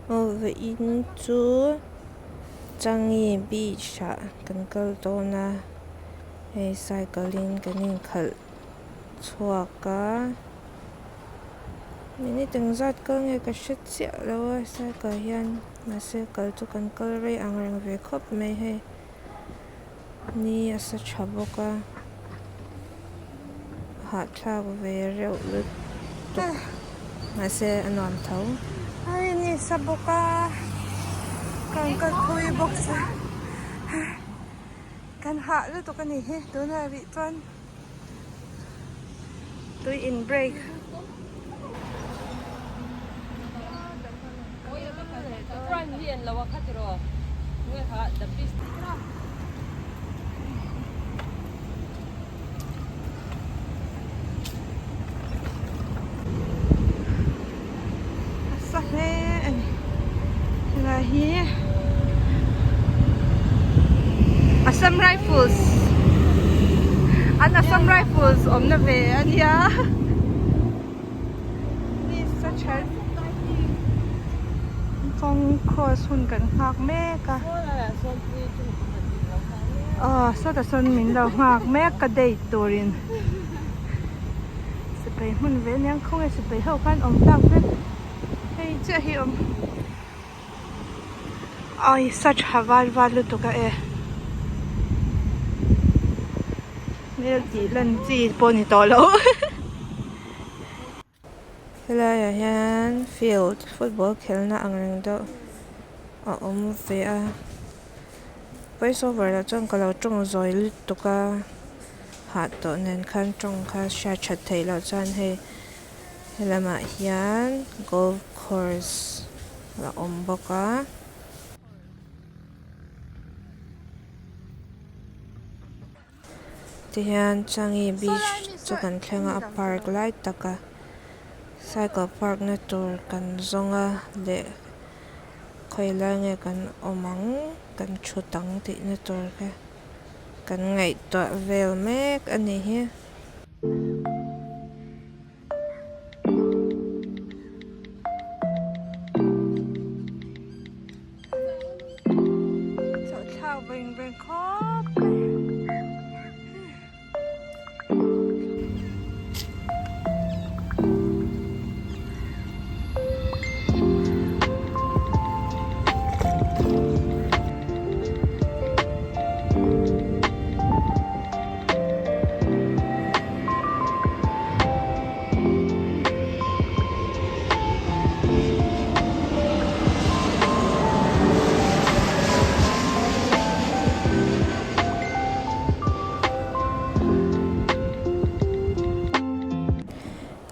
over into Changi Beach kan kal to na hey cycling kanin khal chhuaka mini tengzat kal nge ka hret chia lo cycle hian ma se kal chu kan kal rei ang reng ve khop mai he ni asa tha boka ha thlak ve reuh lut tuk ma se anuam tho ai ni sa boka kan kal thui bok sa kan ha lu to kan ni he tu na ri chuan tui in break sa he là hi Assam Rifles an Assam Rifles om na ve an ya ni sa chal phong cross hun kan hak me ka so ta son min lo hak me ka dei turin se pe hun ve nyang khong e se pe ho kan om tak ve hei che hi om ai such haval valu to ka e mel ti lan chi poni to lo hello yan field football khelna angreng do ve a voice over la chang kalo tong zoi lut to ka ha to nen khan tong kha sha chat thei lo chan he helama hian golf course la boka tihan Changi Beach chu kan thlenga a park lai taka cycle park na tur kan zonga le khoila nge kan omang kan thutang ti na tur ke kan ngai to vel mek ani hi so thao beng beng khop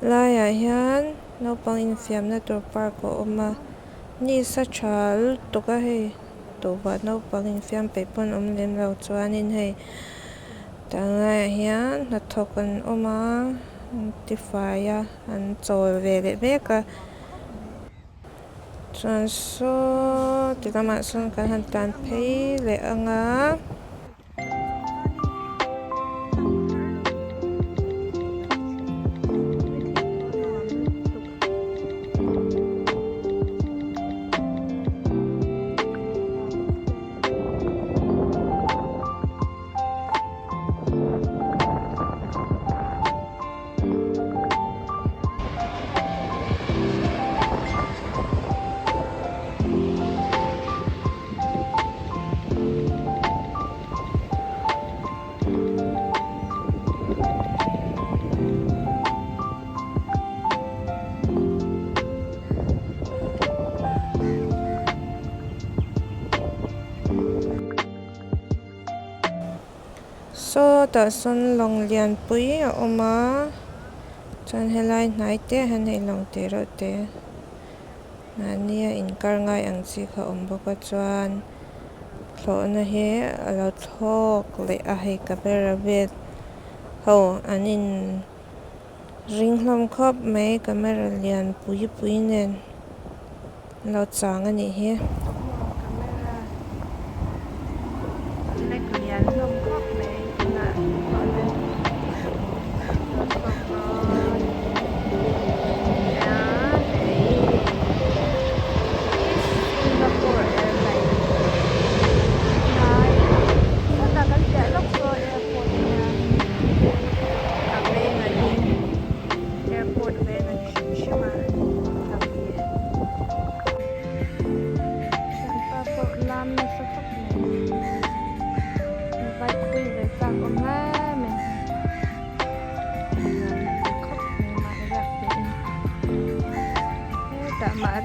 Laya hian naupang infiam na tur park ko oma ni sa thal to ka he to ba naupang infiam pe pon lem lo chuanin hei tanga hian na thokan oma tifaya an chol ve le beka chuan so tilama son kan han tan phei le anga so ta son long lian pui a oma chan helai nai te han hei long te ro te nania in kar ngai ang chi kha boka chuan thlo na he alo thok le a hei ka bera vet ho anin ring hlom khop mai camera lian pui nen lo chang ani he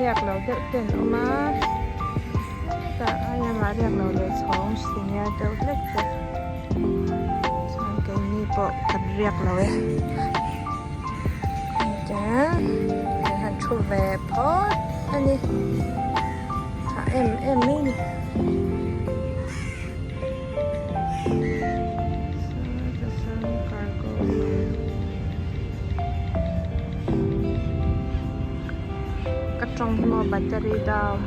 riak lo deuh ten oma ta aya ma riak lo le chhawng senior deuh hlek te chuan ke ni pawh kan riak lo e chuan han thu ve phot ani ha em mi ni trong mô battery down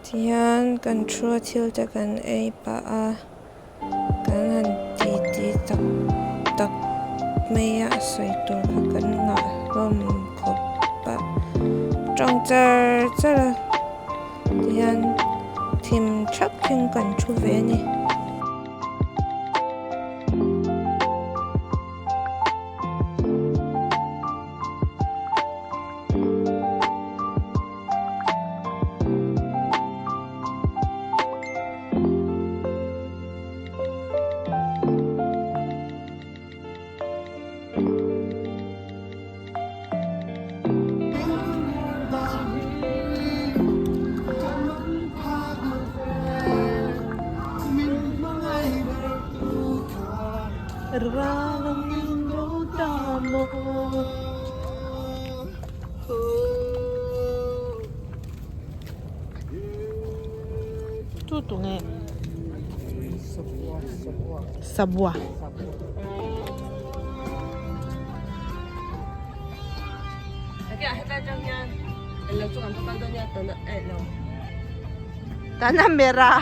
thian kan thua thil te kan ei pa a kan han ti tak tak meya soi tur kan nga rom khop pa trong char thian thim thak thing kan thu ve ni tu tu nghe sabua tanah merah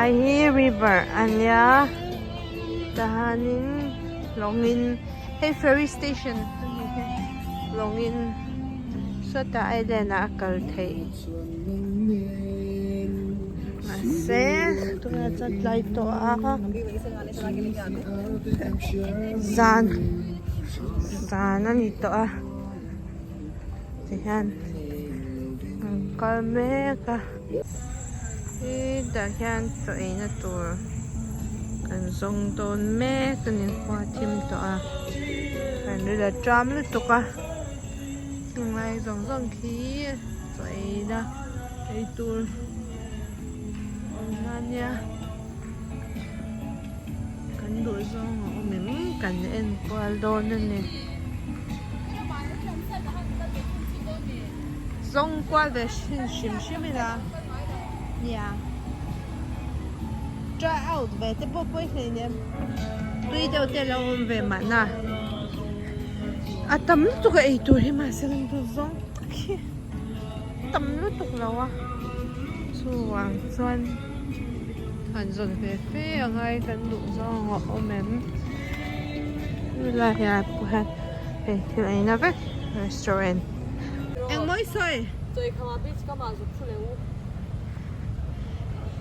Ahi river anya tahanin longin hey ferry station longin so ta aidena kal thei ase tuna chat lai to a zan ani to a tihan kal me ka da hian to ina tur kan zong don me kanin hwa thim to a kan ri tram lu to ka tung lai zong khi to ina ei tur nanya kan do zong o mem kan en kwal don ne zong kwal de shim la yeah try out về tới bộ quay này nè tuy đầu tiên là ôm về mà na à tắm tụi cái tuổi mà sẽ làm được giống tắm nó tụi lâu à xuân xuân hẳn dồn về phía ở ngay gần đủ do họ ôm em là nhà của hắn về thì này nó vết restaurant em mới xoay tôi không biết có mà giúp phụ nữ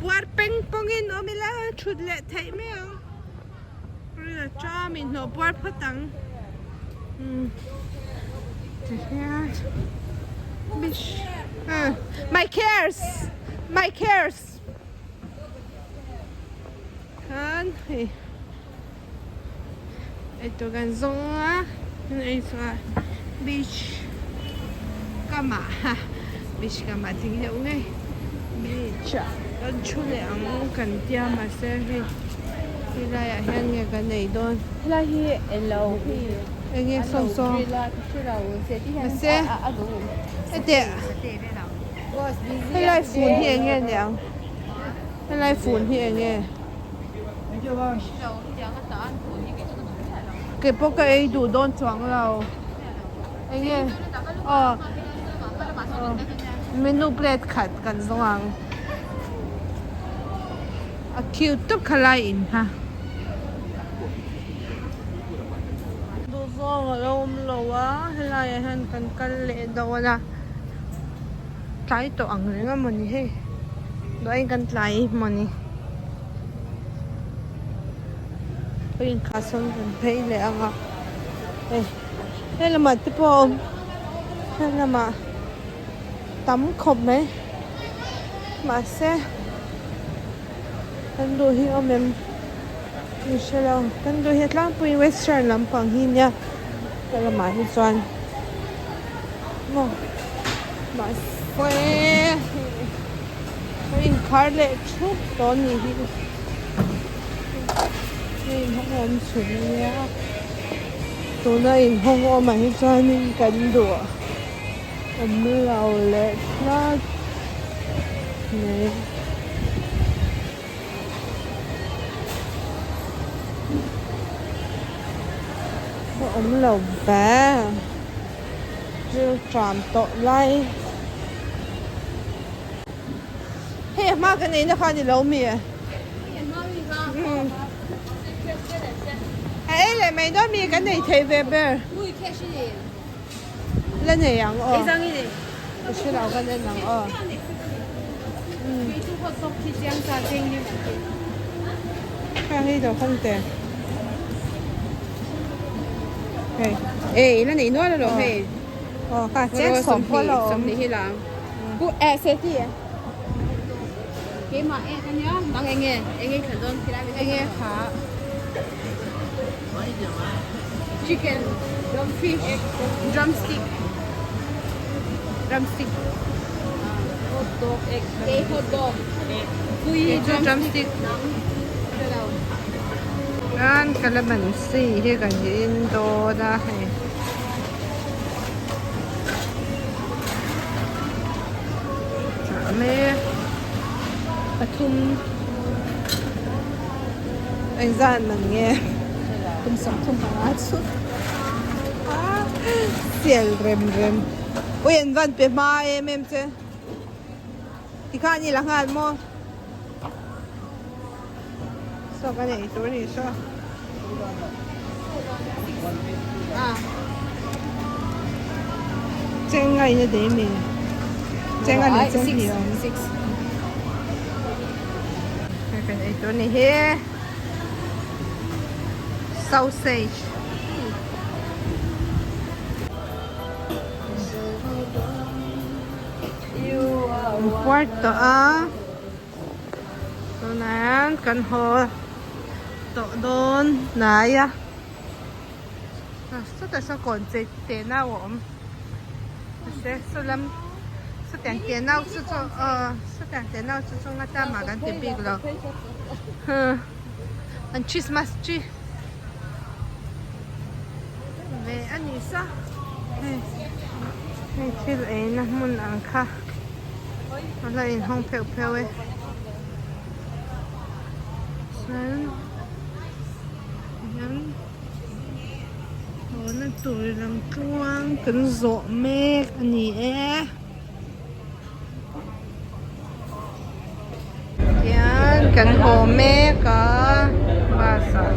Buat pengpongin omila chudle thai meo. Rila chamin no buat patang. Bish. My cares. Kan. Ito ganzonga. Ito bish. Kama. Bish kama tingnan ngay. Bish. Kan chule ang kantia masahe hila ya henge kanei don là hi elo hi enge song song mase ate hila phun hi enge nyang hila phun hi enge ke poka ei du don chuang lao enge menu plate khat kan zongang a cute to kalain ha do zong lom lowa helai han kan kal le dawala tai to ang renga moni he do ai kan tlai moni pin khason kan phei le anga helama te pom helama tam khop me ma se kan du hi omem ni shelo kan du hi tlang pui western lampang hi nya kala ma hi chuan mo ma foi in khar le thu to ni hi in hong om chun ya tu na in hong om ma hi chuan in kan du om lau le na ne ống lầu bé rêu tràm tội lay hey má cái này nó khai gì lâu mì à hey lại mày đó mì cái này thấy về bờ lên này ăn ờ cái gì đâu cái này ăn ờ cái này đâu không tiền那你弄了咯嘿？cả chết sống qua lò sống đi làm. Cô sẽ gì? Cái mà cái nhá, bằng nghe khẩn đơn thì lại cái nghe hả? Chicken, fish, drumstick, hot dog, egg, hot dog, drumstick. Gan calamansi hi kan in do da he me pathum anh gian mình nghe tum sống thum pa chu sial rem oi en van pe ma em che ti kha ni la ngal mo so cái này tôi đi so trên ngày như thế mình trên ngày này trên nhiều cái này tôi đi here sausage cuarto so nan kan ho to don naya so ta so kon che te na wom se so lam so tiang te na so so tiang te na so ngata ma gan te big lo an Christmas tree ve ani sa hey til e na mun an kha ala in hong peu peu e yan nó tuổi làm chuông cần rộ mê nhỉ yan cần hồ mê cả ba sa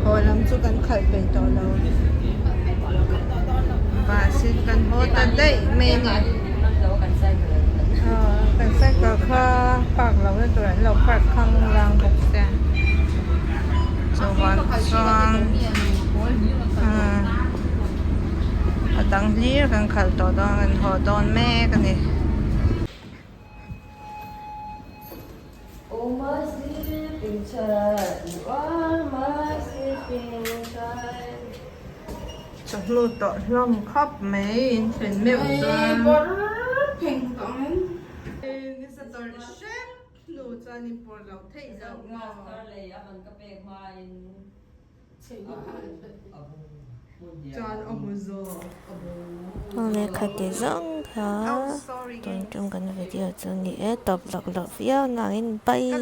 hồ làm chu cần khởi bể to lâu và xin cần hồ ta đây mê nè cần sách cờ kha bạc lâu cái tuổi lâu bạc khăng lang bọc xe cho hoàn toàn ở đằng dưới gần khởi tổ đó gần hồ đòn mẹ cái này trong lúc tổ lòng khóc mấy thuyền miệng doan Pink con. cái sao tổ shit nụ cho nên bỏ lâu thấy đâu John Omuzo. Hôm khát để rong thả. Tôi trong cái video cho nghĩa tập lọc lọc video nàng in bay.